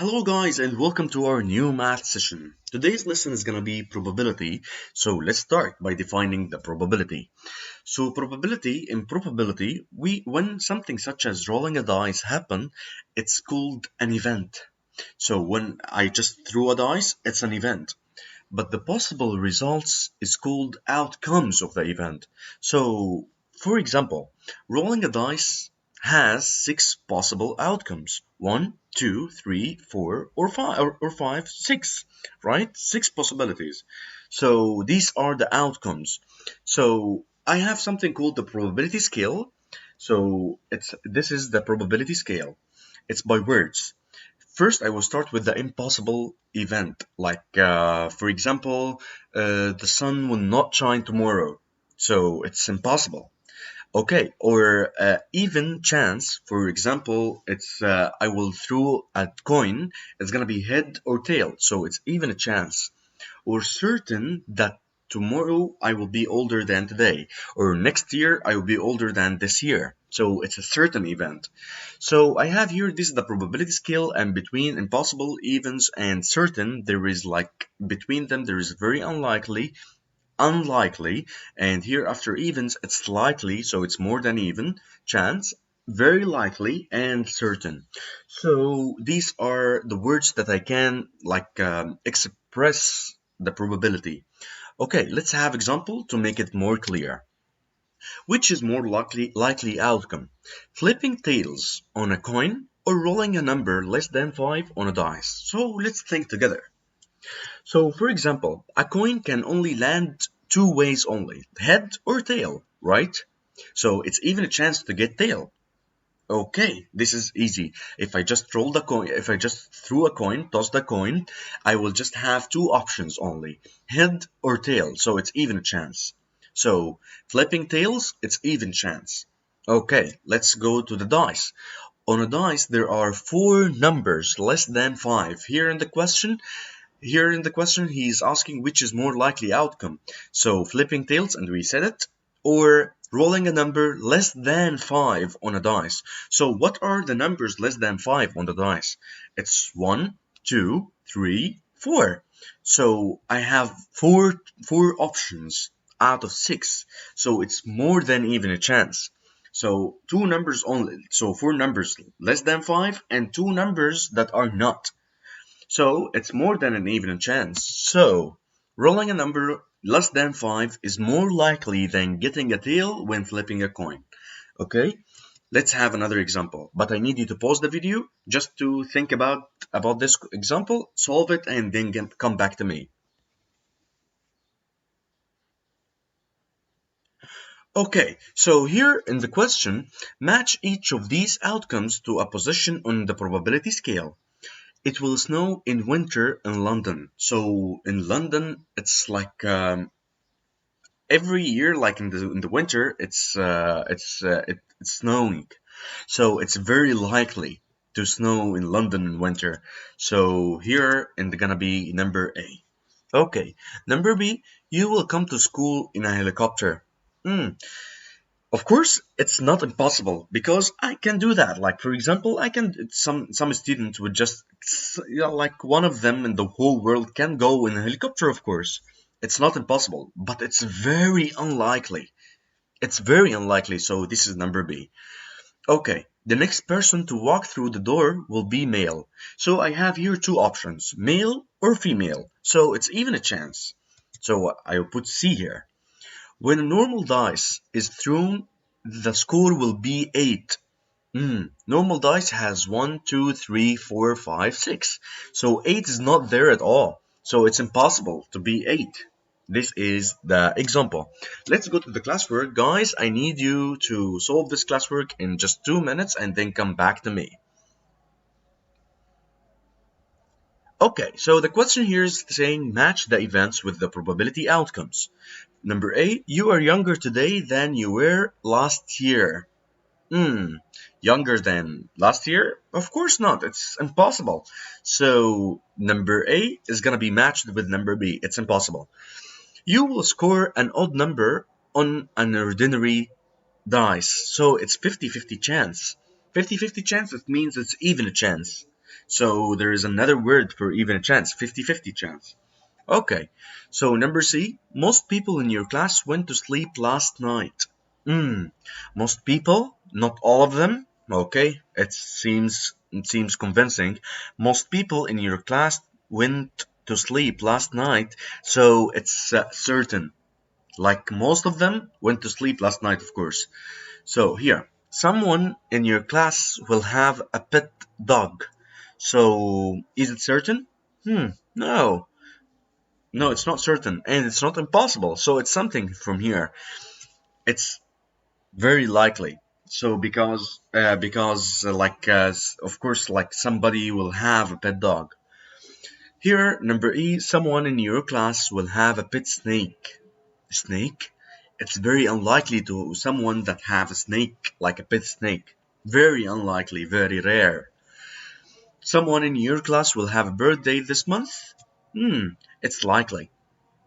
Hello guys and welcome to our new math session. Today's lesson is going to be probability. So let's start by defining the probability. So in probability, when something such as rolling a dice happen, it's called an event. So when I just threw a dice, it's an event. But the possible results is called outcomes of the event. So, for example, rolling a dice has six possible outcomes: one, two, three, four, or five, six, right? Six possibilities. So these are the outcomes. So I have something called the probability scale. So this is the probability scale. It's by words. First, I will start with the impossible event, like for example, the sun will not shine tomorrow, so it's impossible. Okay, or even chance, for example, it's I will throw a coin, it's gonna be head or tail, so it's even a chance. Or certain that tomorrow I will be older than today, or next year I will be older than this year. So it's a certain event. So I have here, this is the probability scale, and between impossible, events, and certain, there is like between them there is very unlikely, and here after events it's likely, so it's more than even, chance, very likely, and certain. So these are the words that I can express the probability. Okay, let's have example to make it more clear. Which is more likely outcome? Flipping tails on a coin or rolling a number less than 5 on a dice? So let's think together. So for example, a coin can only land two ways only, head or tail, right? So it's even a chance to get tail. Okay, this is easy. If I just roll the coin, if I just threw a coin, toss the coin, I will just have two options only, head or tail, so it's even a chance. So flipping tails, it's even chance. Okay, let's go to the dice. On a dice, there are four numbers less than 5. Here in the question, he's asking which is more likely outcome. So flipping tails, and we said it, or rolling a number less than 5 on a dice. So what are the numbers less than 5 on the dice? It's 1, 2, 3, 4. So I have four options out of 6. So it's more than even a chance. So two numbers only. So four numbers less than 5 and two numbers that are not. So it's more than an even chance. So rolling a number less than 5 is more likely than getting a tail when flipping a coin. Okay, let's have another example. But I need you to pause the video just to think about this example, solve it, and then come back to me. Okay, so here in the question, match each of these outcomes to a position on the probability scale. It will snow in winter in London. So in London, it's like every year, like in the winter, it's snowing. So it's very likely to snow in London in winter. So here, and gonna be number A. Okay, number B, you will come to school in a helicopter. Hmm. Of course, it's not impossible because I can do that. Like for example, I can some students would just like one of them in the whole world can go in a helicopter. Of course, it's not impossible, but it's very unlikely. It's very unlikely. So this is number B. Okay, the next person to walk through the door will be male. So I have here two options, male or female. So it's even a chance. So I'll put C here. When a normal dice is thrown, the score will be 8. Normal dice has 1, 2, 3, 4, 5, 6. So 8 is not there at all. So it's impossible to be 8. This is the example. Let's go to the classwork. Guys, I need you to solve this classwork in just 2 minutes and then come back to me. Okay, so the question here is saying match the events with the probability outcomes. Number A, you are younger today than you were last year. Younger than last year? Of course not, it's impossible. So number A is gonna be matched with number B, it's impossible. You will score an odd number on an ordinary dice, so it's 50-50 chance. 50-50 chance, it means it's even a chance. So there is another word for even a chance, 50-50 chance. Okay, so number C, most people in your class went to sleep last night. Most people, not all of them. Okay, it seems convincing. Most people in your class went to sleep last night, so it's certain. Like most of them went to sleep last night, of course. So here, someone in your class will have a pet dog. So is it certain? No. No, it's not certain, and it's not impossible. So it's something from here. It's very likely. So because of course like somebody will have a pet dog. Here number E, someone in your class will have a pet snake. Snake? It's very unlikely to someone that have a snake like a pet snake. Very unlikely, very rare. Someone in your class will have a birthday this month? It's likely.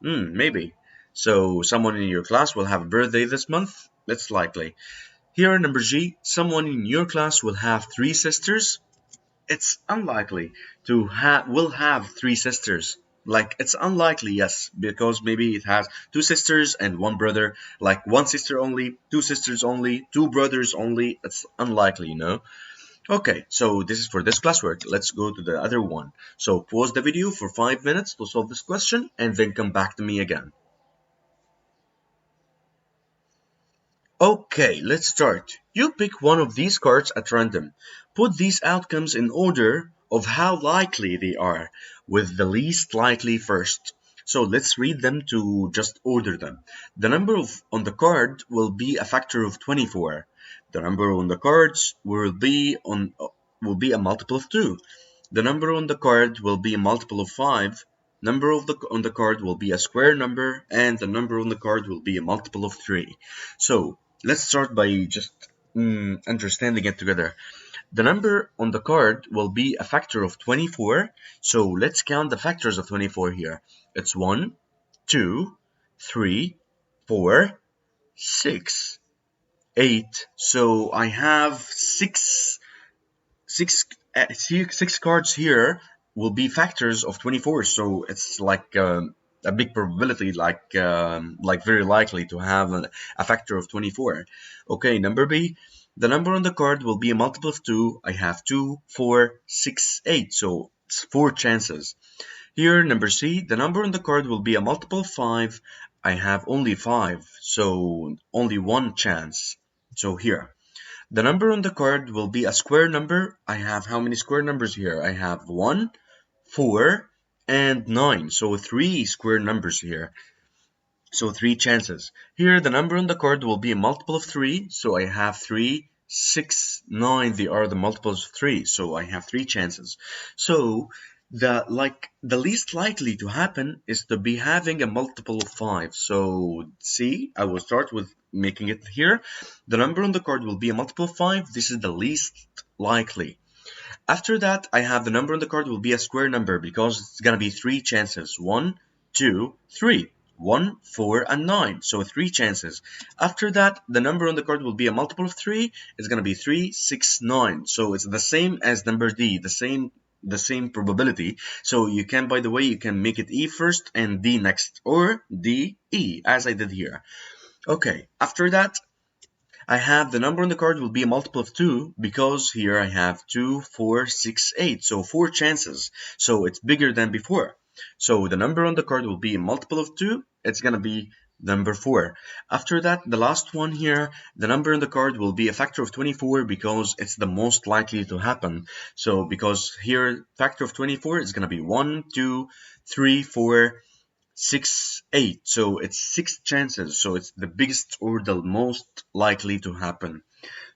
Maybe. So someone in your class will have a birthday this month? It's likely. Here, number G, someone in your class will have three sisters. It's unlikely to will have three sisters. Like, it's unlikely, yes, because maybe it has two sisters and one brother, like one sister only, two sisters only, two brothers only. It's unlikely, you know? Okay, so this is for this classwork. Let's go to the other one. So pause the video for 5 minutes to solve this question and then come back to me again. Okay, let's start. You pick one of these cards at random. Put these outcomes in order of how likely they are, with the least likely first. So let's read them to just order them. The number on the card will be a factor of 24. The number on the cards will be a multiple of 2. The number on the card will be a multiple of 5. Number on the card will be a square number, and the number on the card will be a multiple of 3. So let's start by just understanding it together. The number on the card will be a factor of 24. So let's count the factors of 24 here. It's 1, 2, 3, 4, 6, 8. So I have six cards here will be factors of 24. So it's like a big probability, like very likely to have a factor of 24. Okay, number B, the number on the card will be a multiple of 2. I have 2, 4, 6, 8. So it's 4 chances. Here, number C, the number on the card will be a multiple of 5. I have only 5, so only 1 chance. So here, the number on the card will be a square number. I have how many square numbers here? I have 1, 4, and 9. So 3 square numbers here. So 3 chances. Here, the number on the card will be a multiple of 3. So I have 3, 6, 9. They are the multiples of 3. So I have 3 chances. So the least likely to happen is to be having a multiple of 5. So see, I will start with making it here. The number on the card will be a multiple of 5. This is the least likely. After that, I have the number on the card will be a square number because it's gonna be 3 chances. 1, 2, 3. 1, 4, and 9. So 3 chances. After that, the number on the card will be a multiple of 3. It's gonna be 3, 6, 9. So it's the same as number D, the same probability. So you can, by the way, you can make it E first and D next, or D, E, as I did here. Okay, after that, I have the number on the card will be a multiple of 2 because here I have 2, 4, 6, 8. So 4 chances. So it's bigger than before. So the number on the card will be a multiple of 2. It's going to be number 4. After that, the last one here, the number on the card will be a factor of 24 because it's the most likely to happen. So because here, factor of 24 is going to be 1, 2, 3, 4, 6, 8. So it's 6 chances. So it's the biggest or the most likely to happen.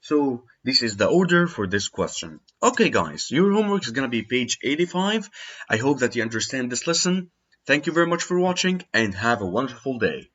So this is the order for this question. Okay, guys, your homework is going to be page 85. I hope that you understand this lesson. Thank you very much for watching and have a wonderful day.